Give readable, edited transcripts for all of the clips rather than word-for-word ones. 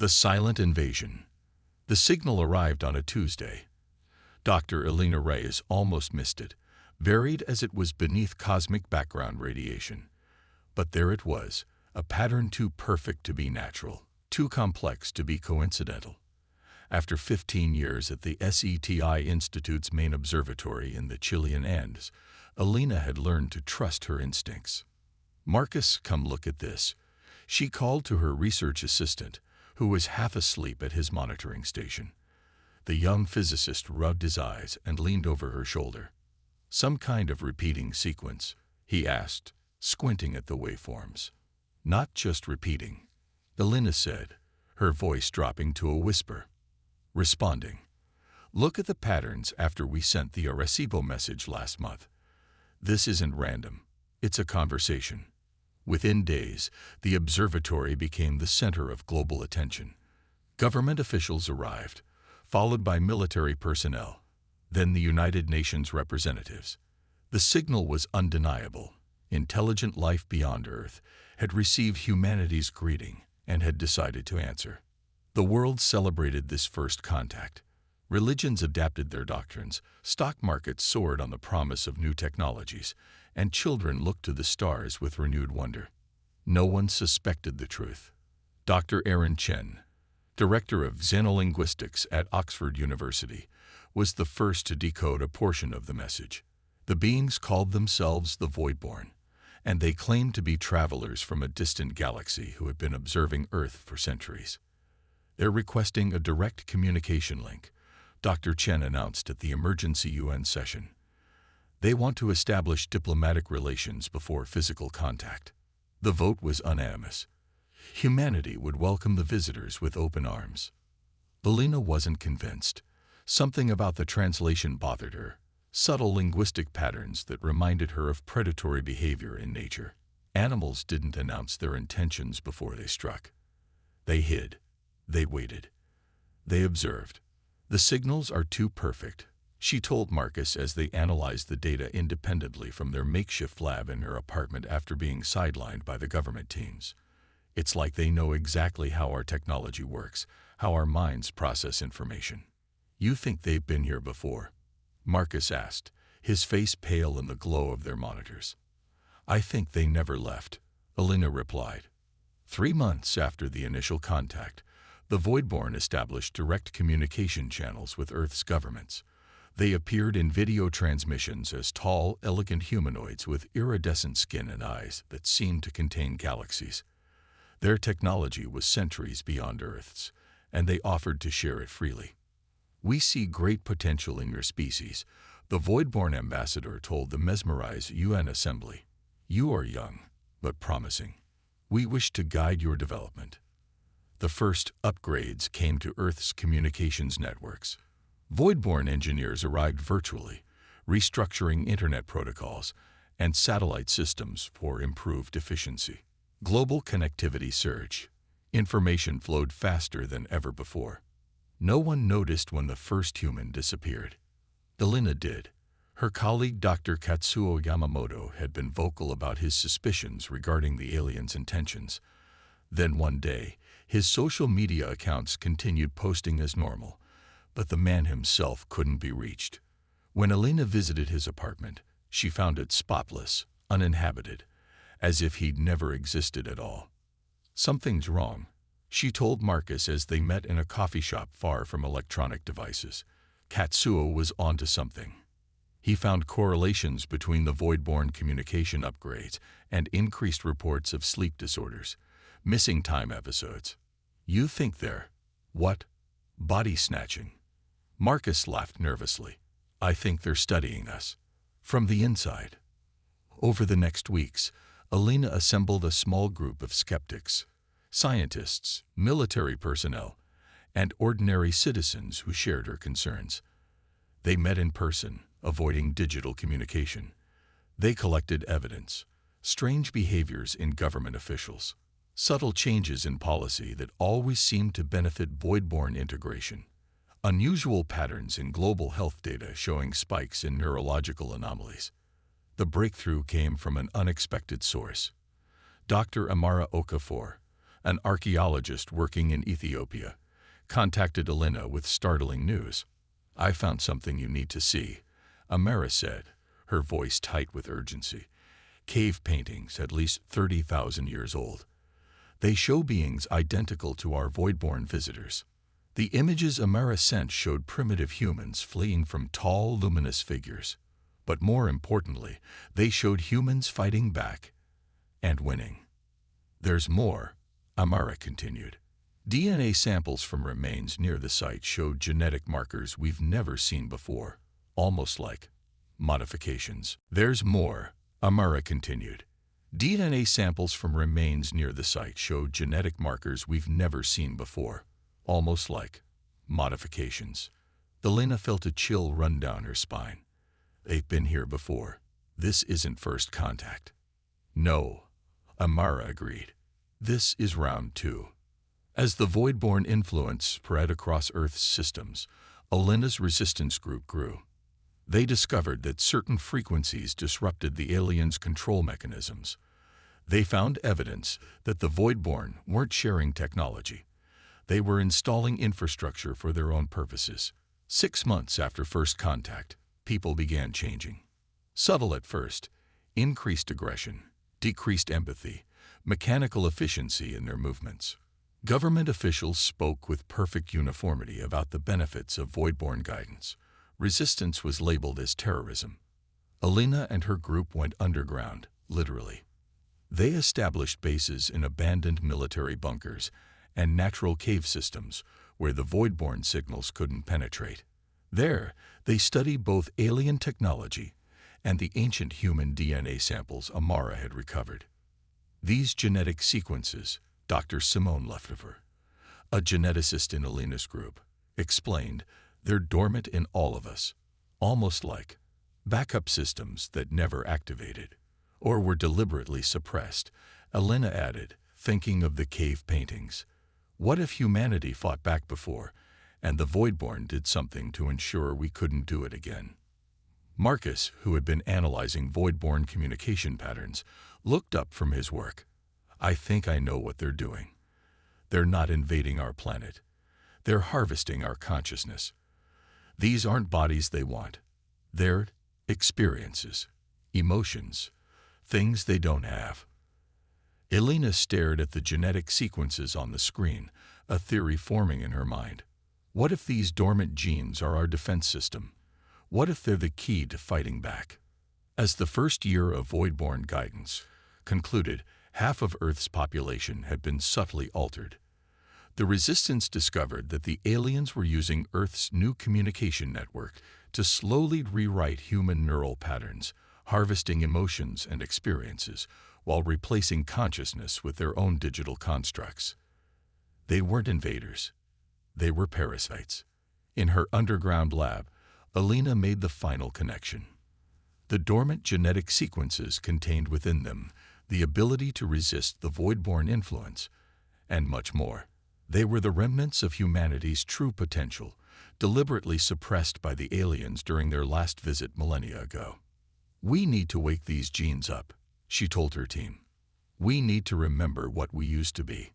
The silent invasion. The signal arrived on a Tuesday. Dr. Elena Reyes almost missed it, varied as it was beneath cosmic background radiation. But there it was, a pattern too perfect to be natural, too complex to be coincidental. After 15 years at the SETI Institute's main observatory in the Chilean Andes, Elena had learned to trust her instincts. "Marcus, come look at this," she called to her research assistant, who was half asleep at his monitoring station. The young physicist rubbed his eyes and leaned over her shoulder. "Some kind of repeating sequence?" he asked, squinting at the waveforms. "Not just repeating," Elena said, her voice dropping to a whisper. Responding. "Look at the patterns after we sent the Arecibo message last month. This isn't random. It's a conversation." Within days, the observatory became the center of global attention. Government officials arrived, followed by military personnel, then the United Nations representatives. The signal was undeniable. Intelligent life beyond Earth had received humanity's greeting and had decided to answer. The world celebrated this first contact. Religions adapted their doctrines, stock markets soared on the promise of new technologies, and children looked to the stars with renewed wonder. No one suspected the truth. Dr. Aaron Chen, director of xenolinguistics at Oxford University, was the first to decode a portion of the message. The beings called themselves the Voidborn, and they claimed to be travelers from a distant galaxy who had been observing Earth for centuries. "They're requesting a direct communication link," Dr. Chen announced at the emergency UN session. "They want to establish diplomatic relations before physical contact." The vote was unanimous. Humanity would welcome the visitors with open arms. Elena wasn't convinced. Something about the translation bothered her, subtle linguistic patterns that reminded her of predatory behavior in nature. Animals didn't announce their intentions before they struck. They hid. They waited. They observed. "The signals are too perfect," she told Marcus as they analyzed the data independently from their makeshift lab in her apartment after being sidelined by the government teams. "It's like they know exactly how our technology works, how our minds process information." "You think they've been here before?" Marcus asked, his face pale in the glow of their monitors. "I think they never left," Elena replied. 3 months after the initial contact, the Voidborn established direct communication channels with Earth's governments. They appeared in video transmissions as tall, elegant humanoids with iridescent skin and eyes that seemed to contain galaxies. Their technology was centuries beyond Earth's, and they offered to share it freely. "We see great potential in your species," the Voidborn ambassador told the mesmerized UN Assembly. "You are young, but promising. We wish to guide your development." The first upgrades came to Earth's communications networks. Voidborn engineers arrived virtually, restructuring internet protocols and satellite systems for improved efficiency. Global connectivity surged. Information flowed faster than ever before. No one noticed when the first human disappeared. Elena did. Her colleague Dr. Katsuo Yamamoto had been vocal about his suspicions regarding the aliens' intentions. Then one day, his social media accounts continued posting as normal, but the man himself couldn't be reached. When Elena visited his apartment, she found it spotless, uninhabited, as if he'd never existed at all. "Something's wrong," she told Marcus as they met in a coffee shop far from electronic devices. Katsuo was onto something. He found correlations between the Voidborn communication upgrades and increased reports of sleep disorders, missing time episodes. "You think they're, what? Body snatching?" Marcus laughed nervously. "I think they're studying us. From the inside." Over the next weeks, Elena assembled a small group of skeptics, scientists, military personnel, and ordinary citizens who shared her concerns. They met in person, avoiding digital communication. They collected evidence, strange behaviors in government officials, subtle changes in policy that always seemed to benefit Voidborn integration, unusual patterns in global health data showing spikes in neurological anomalies. The breakthrough came from an unexpected source. Dr. Amara Okafor, an archaeologist working in Ethiopia, contacted Elena with startling news. "I found something you need to see," Immerse said, her voice tight with urgency. "Cave paintings at least 30,000 years old. They show beings identical to our void-born visitors." The images Immerse sent showed primitive humans fleeing from tall, luminous figures. But more importantly, they showed humans fighting back and winning. "There's more," Immerse continued. "DNA samples from remains near the site showed genetic markers we've never seen before, almost like modifications." "There's more," Immerse continued. "DNA samples from remains near the site showed genetic markers we've never seen before, almost like modifications." Elena felt a chill run down her spine. "They've been here before. This isn't first contact." "No," Immerse agreed. "This is round 2. As the void-born influence spread across Earth's systems, Elena's resistance group grew. They discovered that certain frequencies disrupted the aliens' control mechanisms. They found evidence that the void-born weren't sharing technology. They were installing infrastructure for their own purposes. 6 months after first contact, people began changing. Subtle at first, increased aggression, decreased empathy, mechanical efficiency in their movements. Government officials spoke with perfect uniformity about the benefits of void-born guidance. Resistance was labeled as terrorism. Elena and her group went underground, literally. They established bases in abandoned military bunkers and natural cave systems where the void-born signals couldn't penetrate. There, they studied both alien technology and the ancient human DNA samples Immerse had recovered. These genetic sequences, Dr. Simone Lefevre, a geneticist in Elena's group, explained, they're dormant in all of us, almost like backup systems that never activated or were deliberately suppressed. Elena added, thinking of the cave paintings. What if humanity fought back before, and the void-born did something to ensure we couldn't do it again? Marcus, who had been analyzing void-born communication patterns, looked up from his work. "I think I know what they're doing. They're not invading our planet. They're harvesting our consciousness. These aren't bodies they want. They're experiences, emotions, things they don't have." Elena stared at the genetic sequences on the screen, a theory forming in her mind. What if these dormant genes are our defense system? What if they're the key to fighting back? As the first year of void-born guidance concluded, half of Earth's population had been subtly altered. The resistance discovered that the aliens were using Earth's new communication network to slowly rewrite human neural patterns, harvesting emotions and experiences, while replacing consciousness with their own digital constructs. They weren't invaders. They were parasites. In her underground lab, Elena made the final connection. The dormant genetic sequences contained within them the ability to resist the void-born influence, and much more. They were the remnants of humanity's true potential, deliberately suppressed by the aliens during their last visit millennia ago. "We need to wake these genes up," she told her team. "We need to remember what we used to be."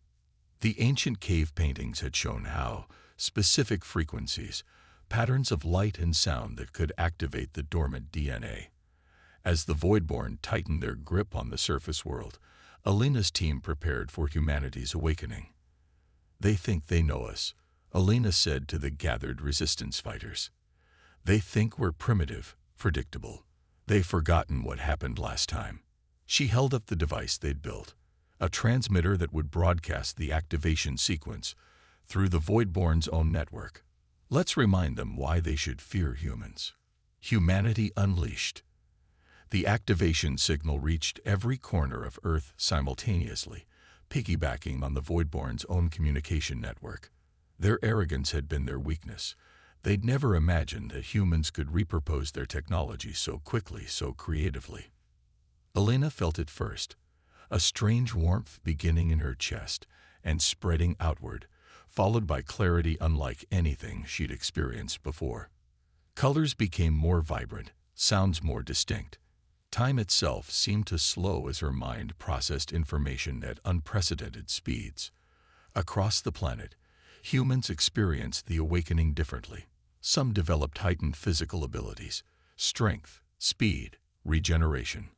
The ancient cave paintings had shown how specific frequencies, patterns of light and sound that could activate the dormant DNA. As the void-born tightened their grip on the surface world, Elena's team prepared for humanity's awakening. "They think they know us," Elena said to the gathered resistance fighters. "They think we're primitive, predictable. They've forgotten what happened last time." She held up the device they'd built, a transmitter that would broadcast the activation sequence through the void-born's own network. "Let's remind them why they should fear humans." Humanity unleashed. The activation signal reached every corner of Earth simultaneously, piggybacking on the void-born's own communication network. Their arrogance had been their weakness. They'd never imagined that humans could repurpose their technology so quickly, so creatively. Elena felt it first, a strange warmth beginning in her chest and spreading outward, followed by clarity unlike anything she'd experienced before. Colors became more vibrant, sounds more distinct. Time itself seemed to slow as her mind processed information at unprecedented speeds. Across the planet, humans experienced the awakening differently. Some developed heightened physical abilities, strength, speed, regeneration.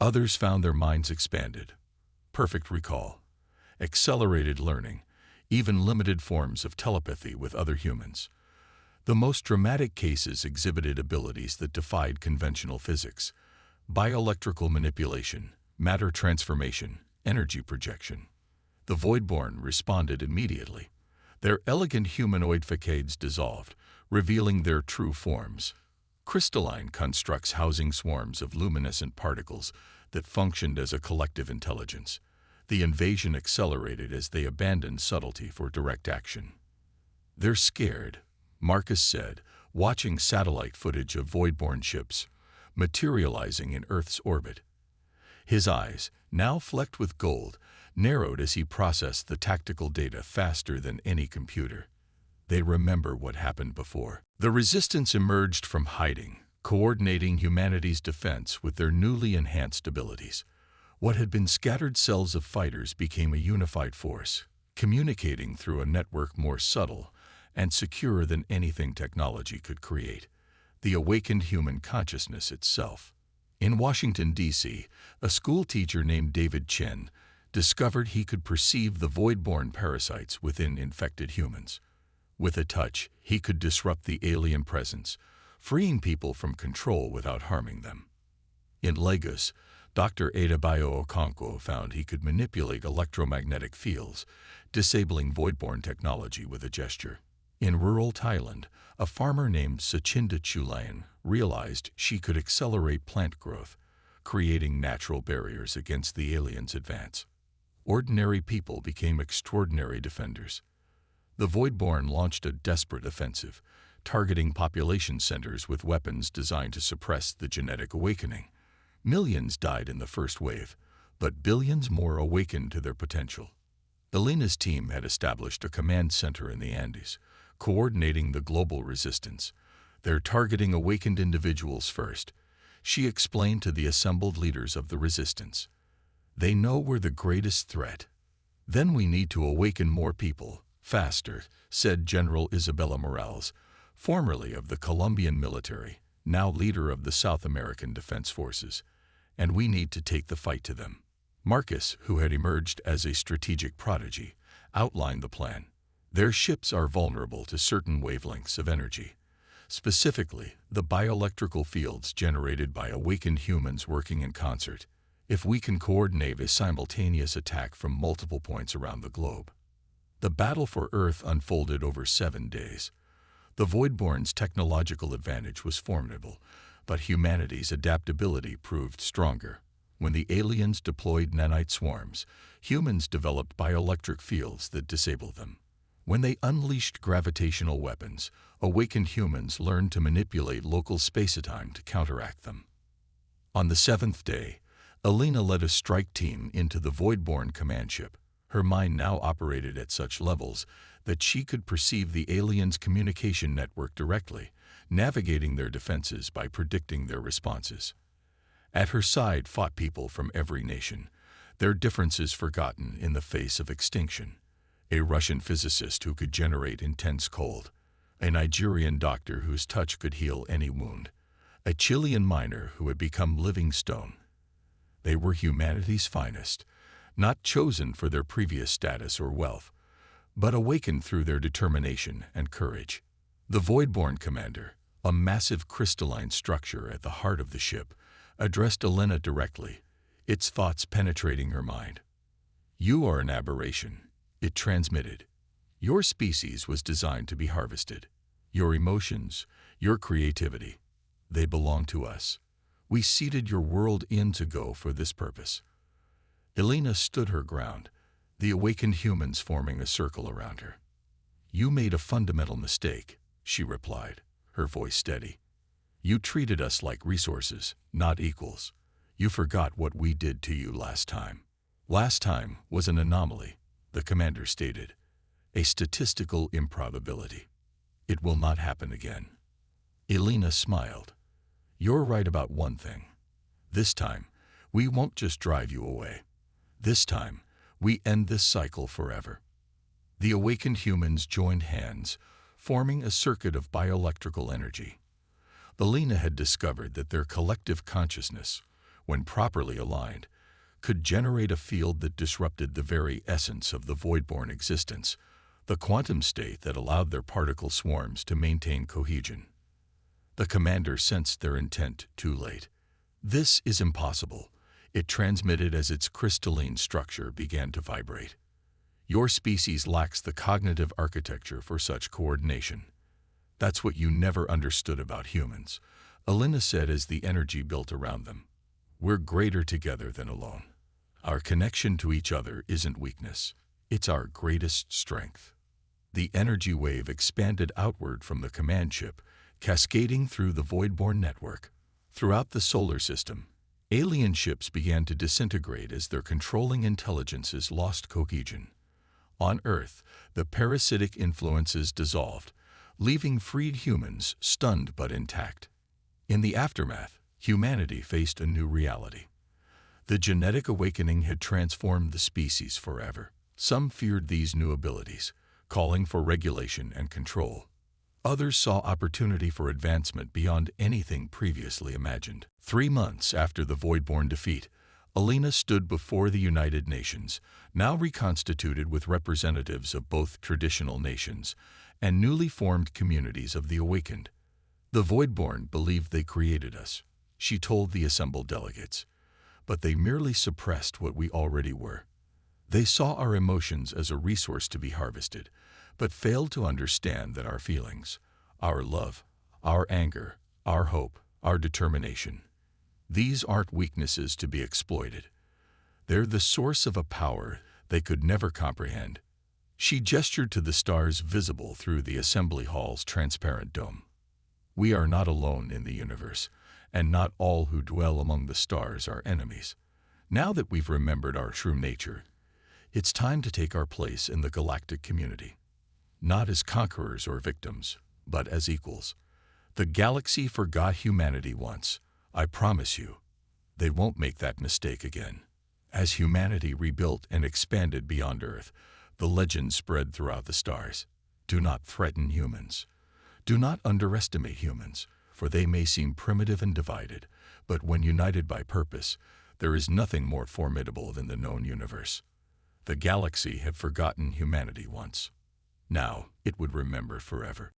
Others found their minds expanded, perfect recall, accelerated learning, even limited forms of telepathy with other humans. The most dramatic cases exhibited abilities that defied conventional physics: bioelectrical manipulation, matter transformation, energy projection. The Voidborn responded immediately. Their elegant humanoid facades dissolved, revealing their true forms: crystalline constructs housing swarms of luminescent particles that functioned as a collective intelligence. The invasion accelerated as they abandoned subtlety for direct action. "They're scared," Marcus said, watching satellite footage of Voidborn ships materializing in Earth's orbit. His eyes, now flecked with gold, narrowed as he processed the tactical data faster than any computer. They remember what happened before. The Resistance emerged from hiding, coordinating humanity's defense with their newly enhanced abilities. What had been scattered cells of fighters became a unified force, communicating through a network more subtle and secure than anything technology could create: the awakened human consciousness itself. In Washington, D.C., a school teacher named David Chen discovered he could perceive the void-born parasites within infected humans. With a touch, he could disrupt the alien presence, freeing people from control without harming them. In Lagos, Dr. Adebayo Okonkwo found he could manipulate electromagnetic fields, disabling void-born technology with a gesture. In rural Thailand, a farmer named Sachinda Chulayan realized she could accelerate plant growth, creating natural barriers against the aliens' advance. Ordinary people became extraordinary defenders. The Voidborn launched a desperate offensive, targeting population centers with weapons designed to suppress the genetic awakening. Millions died in the first wave, but billions more awakened to their potential. Elena's team had established a command center in the Andes, coordinating the global resistance. They're targeting awakened individuals first, she explained to the assembled leaders of the resistance. They know we're the greatest threat. Then we need to awaken more people, faster, said General Isabella Morales, formerly of the Colombian military, now leader of the South American Defense Forces. And we need to take the fight to them. Marcus, who had emerged as a strategic prodigy, outlined the plan. Their ships are vulnerable to certain wavelengths of energy, specifically the bioelectrical fields generated by awakened humans working in concert. If we can coordinate a simultaneous attack from multiple points around the globe. The battle for Earth unfolded over 7 days. The Voidborn's technological advantage was formidable, but humanity's adaptability proved stronger. When the aliens deployed nanite swarms, humans developed bioelectric fields that disabled them. When they unleashed gravitational weapons, awakened humans learned to manipulate local space-time to counteract them. On the 7th day, Elena led a strike team into the Voidborn command ship. Her mind now operated at such levels that she could perceive the aliens' communication network directly, navigating their defenses by predicting their responses. At her side fought people from every nation, their differences forgotten in the face of extinction. A Russian physicist who could generate intense cold, a Nigerian doctor whose touch could heal any wound, a Chilean miner who had become living stone. They were humanity's finest, not chosen for their previous status or wealth, but awakened through their determination and courage. The Voidborn commander, a massive crystalline structure at the heart of the ship, addressed Elena directly, its thoughts penetrating her mind. "You are an aberration," it transmitted. "Your species was designed to be harvested. Your emotions, your creativity, they belong to us. We seeded your world in to go for this purpose." Elena stood her ground, the awakened humans forming a circle around her. "You made a fundamental mistake," she replied, her voice steady. "You treated us like resources, not equals. You forgot what we did to you last time." "Last time was an anomaly," the commander stated, "a statistical improbability. It will not happen again." Elena smiled. "You're right about one thing. This time, we won't just drive you away. This time, we end this cycle forever. The awakened humans joined hands, forming a circuit of bioelectrical energy. Alina had discovered that their collective consciousness, when properly aligned, could generate a field that disrupted the very essence of the void-born existence, the quantum state that allowed their particle swarms to maintain cohesion. The commander sensed their intent too late. "This is impossible," it transmitted as its crystalline structure began to vibrate. "Your species lacks the cognitive architecture for such coordination. That's what you never understood about humans," Alina said as the energy built around them. "We're greater together than alone. Our connection to each other isn't weakness, it's our greatest strength." The energy wave expanded outward from the command ship, cascading through the void-born network. Throughout the solar system, alien ships began to disintegrate as their controlling intelligences lost cohesion. On Earth, the parasitic influences dissolved, leaving freed humans stunned but intact. In the aftermath, humanity faced a new reality. The genetic awakening had transformed the species forever. Some feared these new abilities, calling for regulation and control. Others saw opportunity for advancement beyond anything previously imagined. 3 months after the Voidborn defeat, Alina stood before the United Nations, now reconstituted with representatives of both traditional nations and newly formed communities of the awakened. "The Voidborn believed they created us," she told the assembled delegates, "but they merely suppressed what we already were. They saw our emotions as a resource to be harvested, but failed to understand that our feelings, our love, our anger, our hope, our determination, these aren't weaknesses to be exploited. They're the source of a power they could never comprehend." She gestured to the stars visible through the assembly hall's transparent dome. "We are not alone in the universe, and not all who dwell among the stars are enemies. Now that we've remembered our true nature, it's time to take our place in the galactic community. Not as conquerors or victims, but as equals. The galaxy forgot humanity once. I promise you, they won't make that mistake again." As humanity rebuilt and expanded beyond Earth, the legend spread throughout the stars. Do not threaten humans. Do not underestimate humans, for they may seem primitive and divided, but when united by purpose, there is nothing more formidable than the known universe. The galaxy had forgotten humanity once. Now it would remember forever.